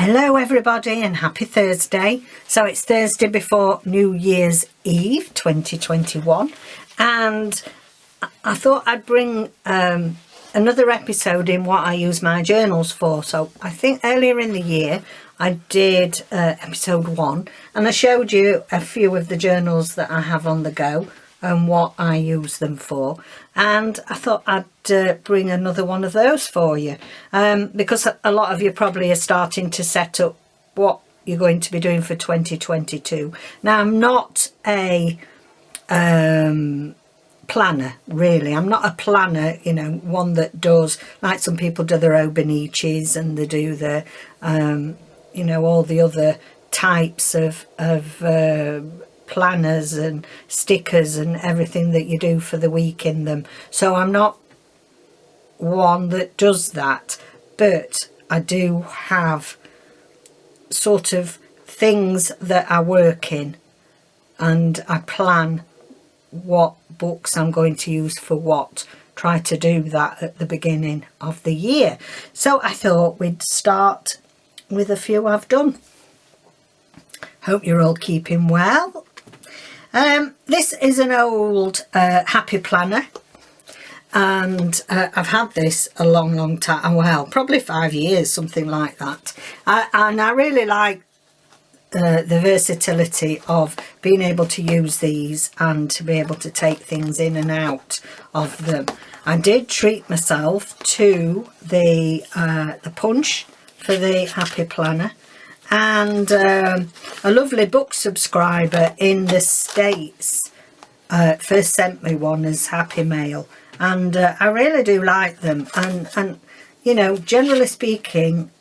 Hello everybody and happy Thursday. So it's Thursday before New Year's Eve 2021, and I thought I'd bring another episode in what I use my journals for. So I think earlier in the year I did episode 1 and I showed you a few of the journals that I have on the go and what I use them for, and I thought I'd bring another one of those for you, because a lot of you probably are starting to set up what you're going to be doing for 2022. Now, I'm not a planner, really. I'm not a planner, you know, one that does, like some people do their Obanichis and they do the you know, all the other types of planners and stickers and everything that you do for the week in them. So I'm not one that does that, but I do have sort of things that I work in, and I plan what books I'm going to use for what. Try to do that at the beginning of the year. So I thought we'd start with a few I've done. Hope you're all keeping well. This is an old happy planner, and I've had this a long time, well, probably 5 years, something like that, and I really like the versatility of being able to use these and to be able to take things in and out of them. I did treat myself to the punch for the happy planner, and a lovely book subscriber in the States first sent me one as Happy Mail, and I really do like them, and you know, generally speaking,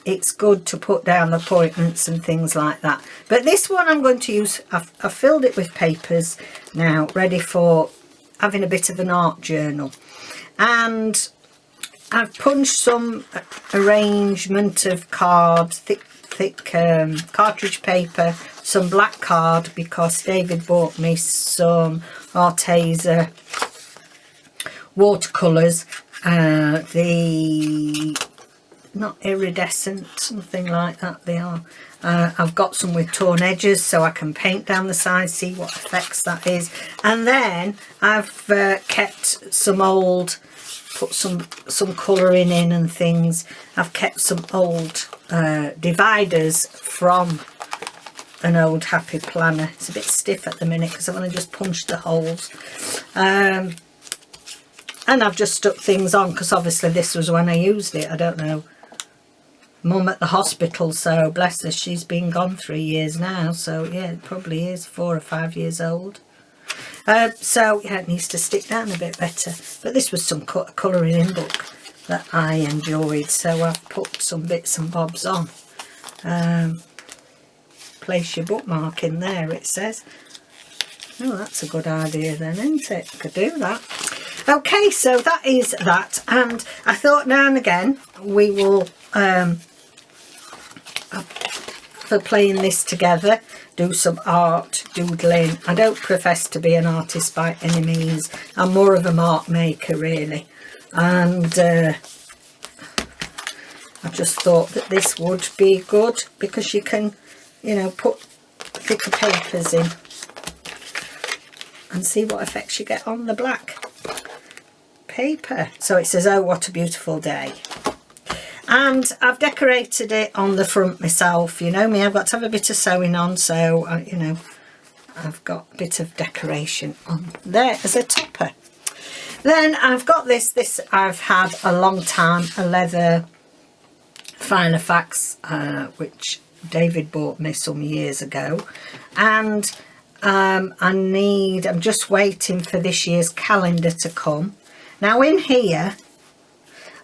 it's good to put down appointments and things like that. But this one I'm going to use, I've filled it with papers now, ready for having a bit of an art journal, and I've punched some arrangement of cards, thick cartridge paper, some black card, because David bought me some Arteza watercolours, the not iridescent, something like that they are. I've got some with torn edges so I can paint down the sides, see what effects that is. And then I've kept some old, put some colouring in and things. I've kept some old dividers from an old happy planner. It's a bit stiff at the minute because I've only just punched the holes, and I've just stuck things on because obviously this was when I used it. I don't know, Mum at the hospital, so bless her, she's been gone 3 years now, so yeah, it probably is 4 or 5 years old. So yeah, it needs to stick down a bit better, but this was some colouring in book that I enjoyed, so I've put some bits and bobs on. Place your bookmark in there, it says. Oh, that's a good idea then, isn't it? Could do that. Okay, so that is that, and I thought now and again we will for playing this together, do some art doodling. I don't profess to be an artist by any means. I'm more of a mark maker, really, and I just thought that this would be good because you can, you know, put thicker papers in and see what effects you get on the black paper. So it says, "Oh, what a beautiful day." And I've decorated it on the front myself. You know me, I've got to have a bit of sewing on, so you know, I've got a bit of decoration on there as a topper. Then I've got this I've had a long time, a leather Filofax, which David bought me some years ago, and I'm just waiting for this year's calendar to come. Now in here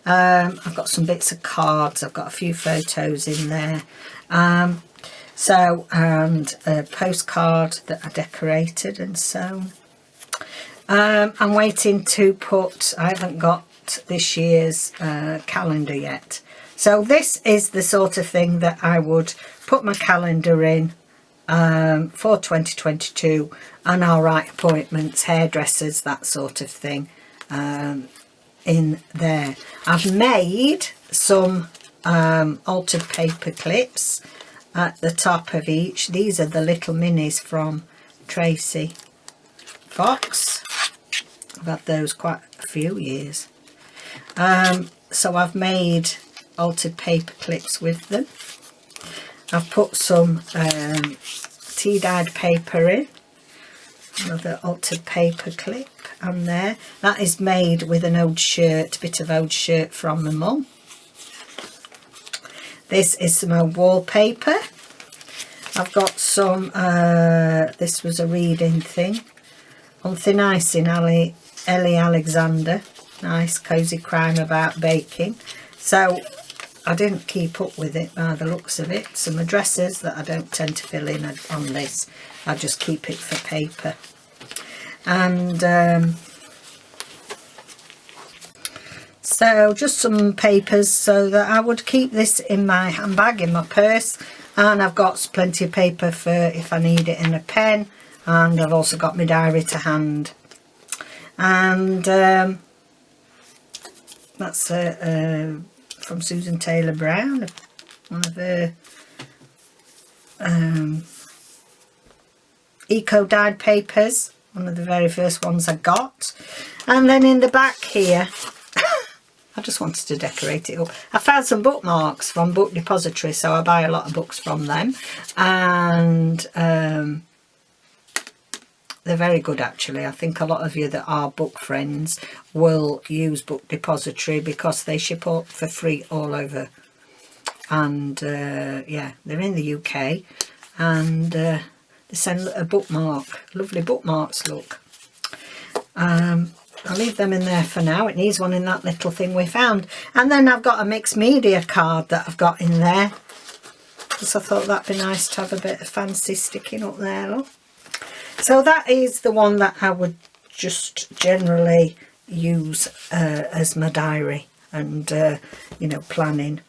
I've got some bits of cards, I've got a few photos in there, and a postcard that I decorated and sewn. I'm waiting to put, I haven't got this year's calendar yet, so this is the sort of thing that I would put my calendar in for 2022, and I'll write appointments, hairdressers, that sort of thing in there. I've made some altered paper clips at the top of each. These are the little minis from Tracy Fox. I've had those quite a few years. So I've made altered paper clips with them. I've put some tea-dyed paper in. Another altered paper clip on there. That is made with an old shirt, a bit of old shirt from my mum. This is some old wallpaper. I've got some, this was a reading thing, on Thin Ice in Ellie Alexander. Nice cosy crime about baking. So I didn't keep up with it by the looks of it. Some addresses that I don't tend to fill in on this. I just keep it for paper. And so just some papers so that I would keep this in my handbag, in my purse. And I've got plenty of paper for if I need it, in a pen. And I've also got my diary to hand. And that's from Susan Taylor Brown, one of her eco dyed papers, one of the very first ones I got. And then in the back here, I just wanted to decorate it up. I found some bookmarks from Book Depository, so I buy a lot of books from them, and they're very good actually. I think a lot of you that are book friends will use Book Depository because they ship up for free all over. And yeah, they're in the UK, and they send a bookmark, lovely bookmarks, look. I'll leave them in there for now. It needs one in that little thing we found. And then I've got a mixed media card that I've got in there, because I thought that'd be nice to have a bit of fancy sticking up there, look. So that is the one that I would just generally use as my diary and, you know, planning.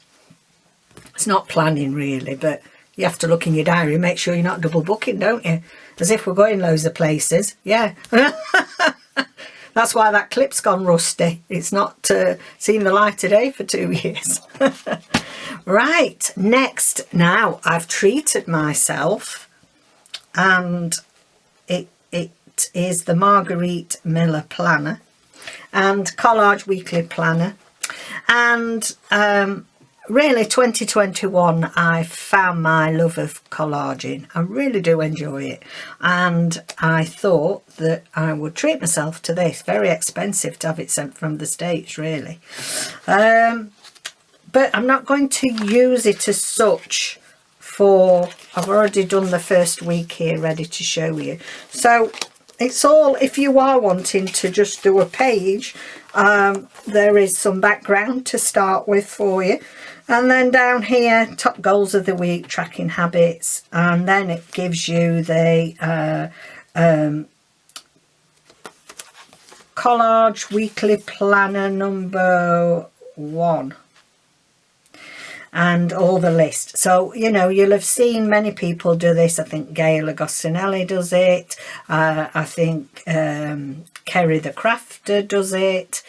It's not planning really, but you have to look in your diary, make sure you're not double booking, don't you? As if we're going loads of places. Yeah. That's why that clip's gone rusty. It's not seen the light of day for 2 years. Right, next, now I've treated myself, and it is the Margarete Miller Planner and Collage Weekly Planner. And really 2021 I found my love of collaging. I really do enjoy it, and I thought that I would treat myself to this. Very expensive to have it sent from the States really, but I'm not going to use it as such for, I've already done the first week here ready to show you. So it's all, if you are wanting to just do a page, there is some background to start with for you. And then down here, top goals of the week, tracking habits, and then it gives you the Collage Weekly Planner number 1. And all the list. So, you know, you'll have seen many people do this. I think Gail Agostinelli does it. I think Kerry the Crafter does it.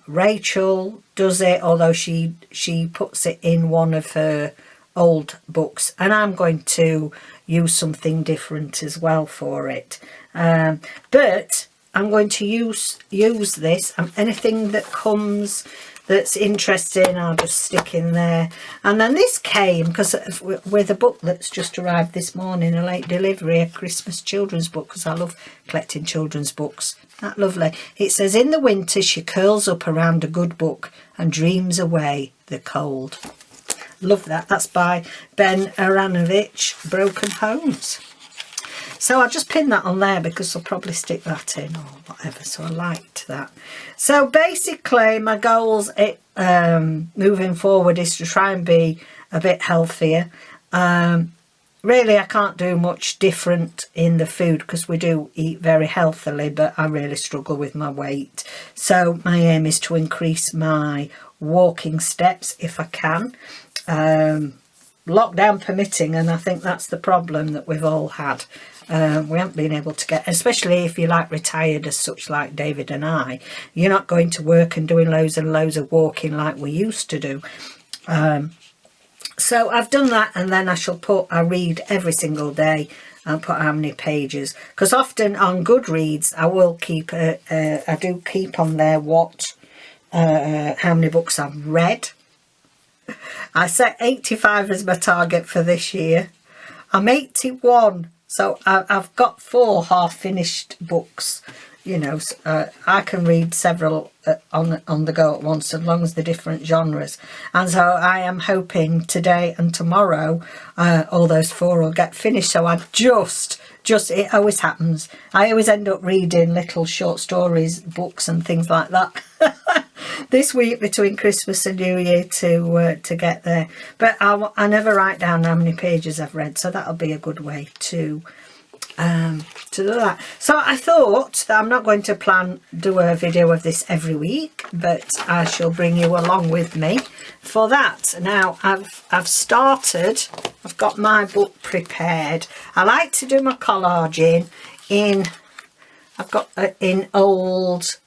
Rachel does it, although she puts it in one of her old books. And I'm going to use something different as well for it. But I'm going to use this, anything that comes that's interesting, I'll just stick in there. And then this came because with a book that's just arrived this morning, a late delivery, a Christmas children's book, because I love collecting children's books. That lovely. It says, in the winter she curls up around a good book and dreams away the cold. Love that. That's by Ben Aranovich, Broken Homes. So I'll just pin that on there because I'll probably stick that in or whatever. So I liked that. So basically my goals moving forward is to try and be a bit healthier. Really I can't do much different in the food because we do eat very healthily, but I really struggle with my weight. So my aim is to increase my walking steps if I can. Lockdown permitting, and I think that's the problem that we've all had. We haven't been able to get, especially if you're like retired as such like David and I, you're not going to work and doing loads and loads of walking like we used to do. So I've done that, and then I read every single day and put how many pages, because often on Goodreads I will keep I do keep on there how many books I've read. I set 85 as my target for this year. I'm 81, so I've got 4 half-finished books. You know, I can read several on the go at once, as long as they're different genres. And so I am hoping today and tomorrow all those 4 will get finished. So I just it always happens. I always end up reading little short stories, books and things like that this week between Christmas and New Year to get there. But I never write down how many pages I've read, so that'll be a good way to do that. So I thought that I'm not going to do a video of this every week, but I shall bring you along with me for that. Now I've started, I've got my book prepared. I like to do my collage I've got in old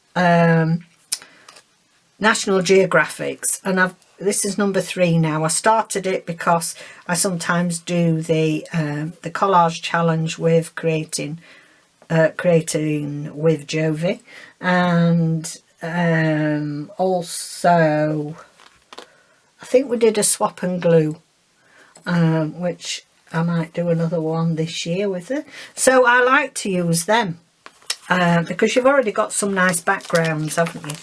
National Geographics, and this is number 3 now. I started it because I sometimes do the collage challenge with creating with Jovi, and also I think we did a swap and glue, which I might do another one this year with it. So I like to use them because you've already got some nice backgrounds, haven't you?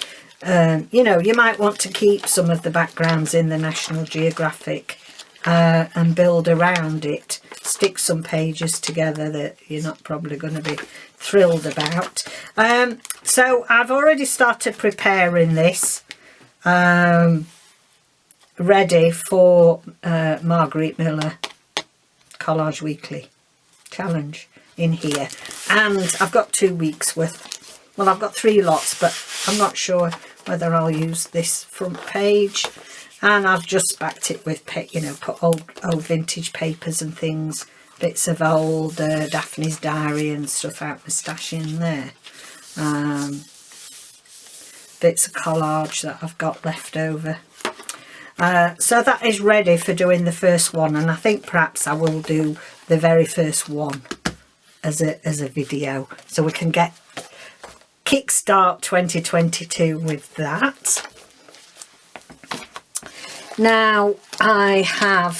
You know, you might want to keep some of the backgrounds in the National Geographic and build around it, stick some pages together that you're not probably going to be thrilled about. So I've already started preparing this ready for Margarete Miller Collage Weekly Challenge in here, and I've got 2 weeks worth. Well, I've got 3 lots, but I'm not sure whether I'll use this front page. And I've just backed it with, you know, put old vintage papers and things, bits of old Daphne's diary and stuff out my stash in there. Bits of collage that I've got left over. So that is ready for doing the first one, and I think perhaps I will do the very first one as a video, so we can kickstart 2022 with that. Now I have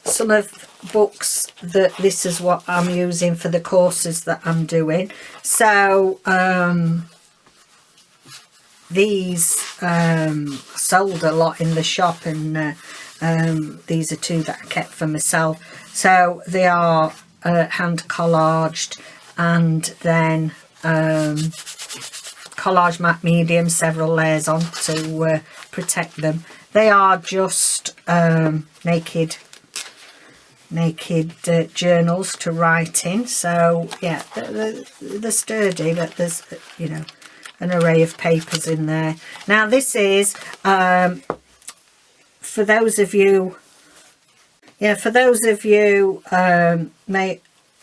some of books that this is what I'm using for the courses that I'm doing. So these sold a lot in the shop, and these are 2 that I kept for myself. So they are hand collaged, and then collage matte medium, several layers on to protect them. They are just naked journals to write in. So yeah, they're sturdy, but there's, you know, an array of papers in there. Now this is for those of you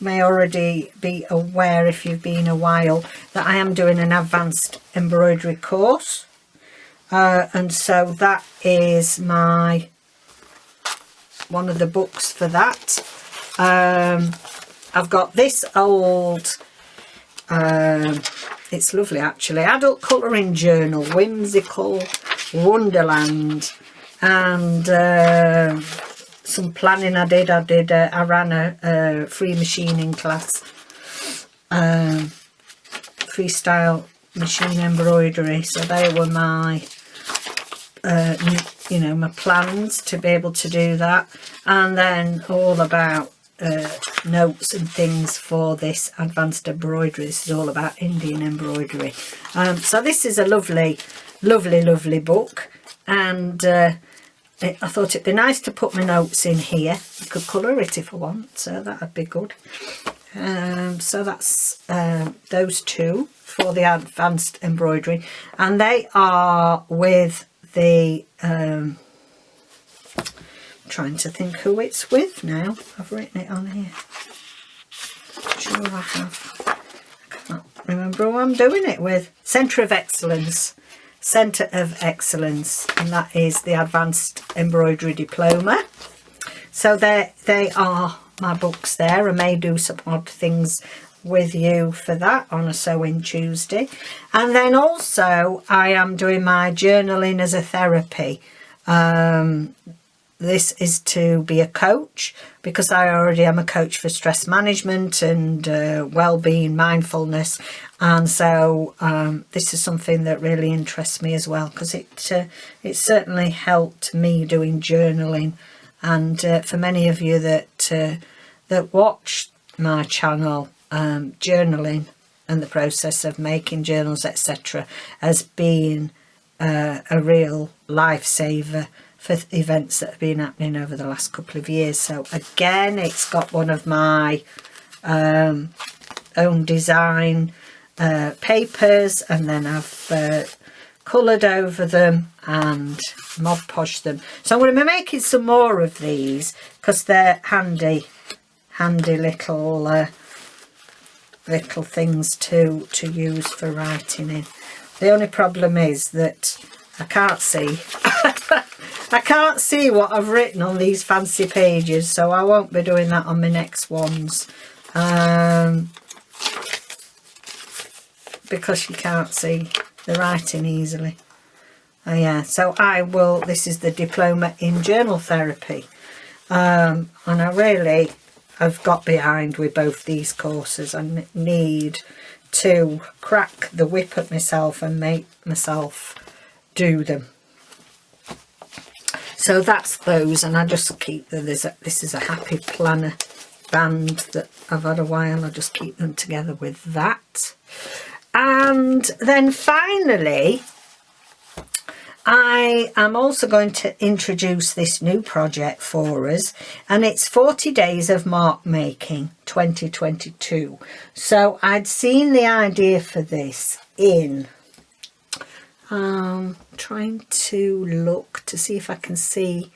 may already be aware, if you've been a while, that I am doing an advanced embroidery course, and so that is one of the books for that. I've got this old it's lovely actually, adult colouring journal, Whimsical Wonderland, and some planning I did. I ran a free machining class, freestyle machine embroidery. So they were my, you know, my plans to be able to do that. And then all about notes and things for this advanced embroidery. This is all about Indian embroidery. So this is a lovely book, and I thought it'd be nice to put my notes in here. I could colour it if I want, so that'd be good. So that's those 2 for the advanced embroidery, and they are with the trying to think who it's with now. I've written it on here. Sure I have. I can't remember who I'm doing it with. Centre of Excellence. Centre of Excellence, and that is the Advanced Embroidery Diploma. So they are my books there. I may do some odd things with you for that on a Sewing Tuesday. And then also I am doing my journaling as a therapy. This is to be a coach, because I already am a coach for stress management and well-being, mindfulness, and so this is something that really interests me as well, because it certainly helped me doing journaling. And for many of you that watch my channel, journaling and the process of making journals, etc., has been a real lifesaver for events that have been happening over the last couple of years. So again, it's got one of my own design papers, and then I've coloured over them and Mod Podged them. So I'm going to be making some more of these, because they're handy little little things to use for writing in. The only problem is that I can't see I can't see what I've written on these fancy pages, so I won't be doing that on my next ones, because you can't see the writing easily. Oh yeah, so I will, this is the Diploma in Journal Therapy, and I really have got behind with both these courses. I need to crack the whip at myself and make myself do them. So that's those, and I just keep them. This is a happy planner band that I've had a while. I just keep them together with that. And then finally, I am also going to introduce this new project for us, and it's 40 Days of Mark Making 2022. So I'd seen the idea for this in trying to look to see if I can see,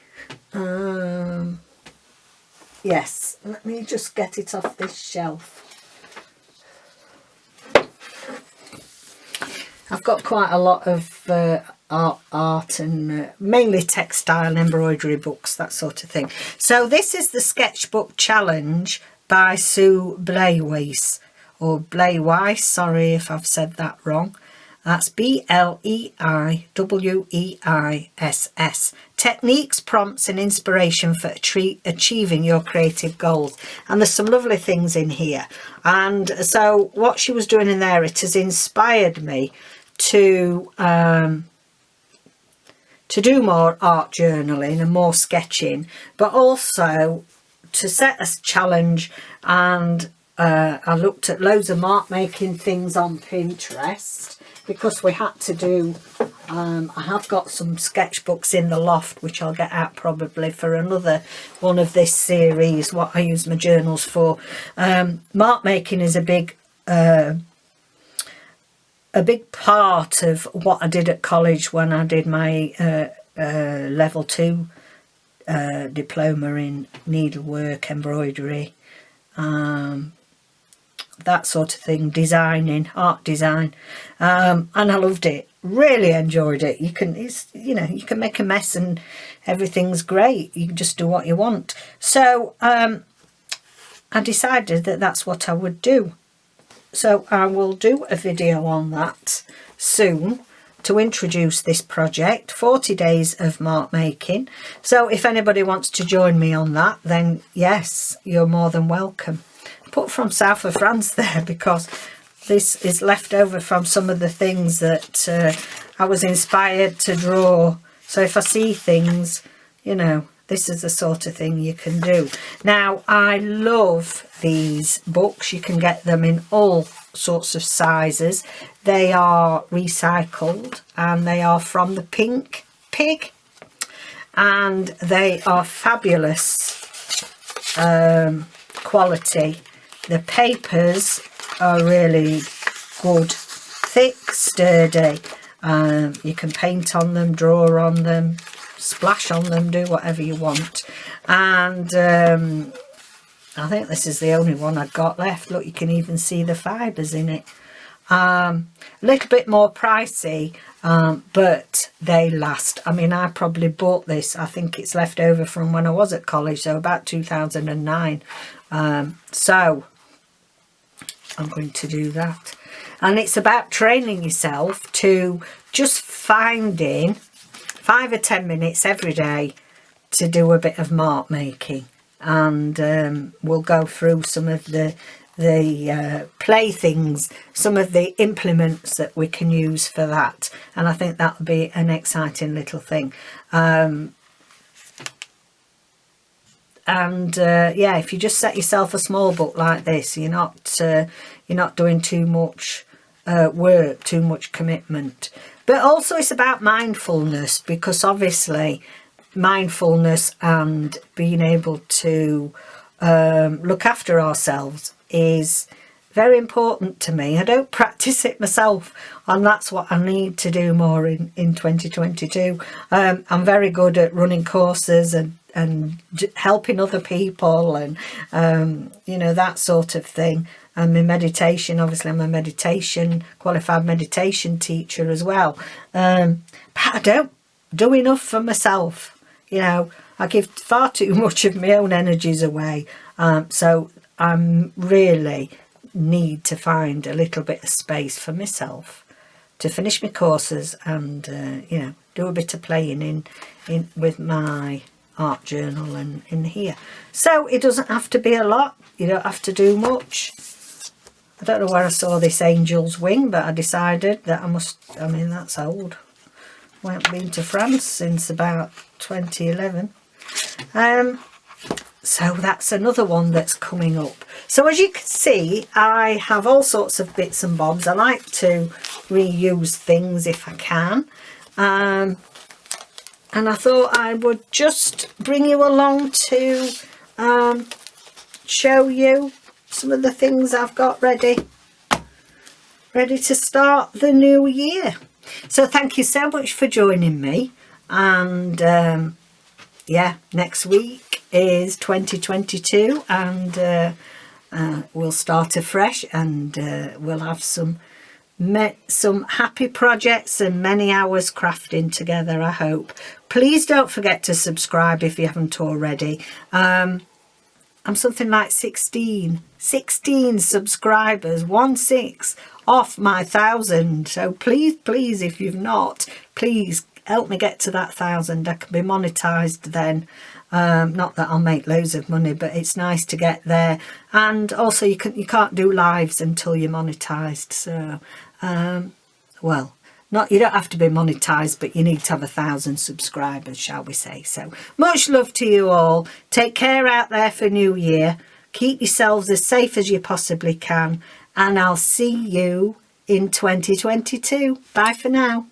yes, let me just get it off this shelf. I've got quite a lot of art and mainly textile embroidery books, that sort of thing. So this is the sketchbook challenge by Sue Bleiweiss, or Bleiweiss, sorry if I've said that wrong. That's Bleiweiss. Techniques, prompts and inspiration for achieving your creative goals. And there's some lovely things in here. And so what she was doing in there, it has inspired me to do more art journaling and more sketching, but also to set a challenge. And I looked at loads of mark making things on Pinterest, because we had to do, I have got some sketchbooks in the loft, which I'll get out probably for another one of this series, what I use my journals for. Mark making is a big part of what I did at college when I did my level 2 diploma in needlework, embroidery, that sort of thing, designing, art design, and I loved it, really enjoyed it. You can, you can make a mess and everything's great. You can just do what you want. So I decided that that's what I would do. So I will do a video on that soon to introduce this project, 40 Days of Mark Making. So if anybody wants to join me on that, then yes, you're more than welcome. I put from south of France there because this is left over from some of the things that I was inspired to draw. So if I see things, this is the sort of thing you can do. Now, I love these books. You can get them in all sorts of sizes. They are recycled and they are from the Pink Pig, and they are fabulous quality. The papers are really good, thick, sturdy. You can paint on them, draw on them, splash on them, do whatever you want. And I think this is the only one I've got left. Look, you can even see the fibres in it. A little bit more pricey, but they last. I mean, I probably bought this, I think it's left over from when I was at college, so about 2009. So I'm going to do that. And it's about training yourself to just finding 5 or 10 minutes every day to do a bit of mark making. And we'll go through some of the playthings, some of the implements that we can use for that, and I think that'll be an exciting little thing. Yeah, if you just set yourself a small book like this, you're not doing too much work, too much commitment. But also it's about mindfulness, because obviously mindfulness and being able to look after ourselves is very important to me. I don't practice it myself, and that's what I need to do more in 2022. I'm very good at running courses and helping other people, and that sort of thing. And my meditation, obviously I'm a qualified meditation teacher as well, but I don't do enough for myself. I give far too much of my own energies away, so I really need to find a little bit of space for myself to finish my courses and do a bit of playing in with my art journal and in here. So it doesn't have to be a lot, you don't have to do much. I don't know where I saw this angel's wing, but I decided that I mean that's old. I haven't been to France since about 2011. So that's another one that's coming up. So as you can see, I have all sorts of bits and bobs. I like to reuse things if I can. And I thought I would just bring you along to show you some of the things I've got ready to start the new year. So thank you so much for joining me. And yeah, next week is 2022, and we'll start afresh, and we'll have some happy projects and many hours crafting together, I hope. Please don't forget to subscribe if you haven't already. I'm something like 16 subscribers, 16 off my 1,000. So please, if you've not, please help me get to that 1,000. I can be monetized then. Not that I'll make loads of money, but it's nice to get there. And also you can't do lives until you're monetized. So well, you don't have to be monetized, but you need to have 1,000 subscribers, shall we say. So much love to you all. Take care out there for New Year. Keep yourselves as safe as you possibly can, and I'll see you in 2022. Bye for now.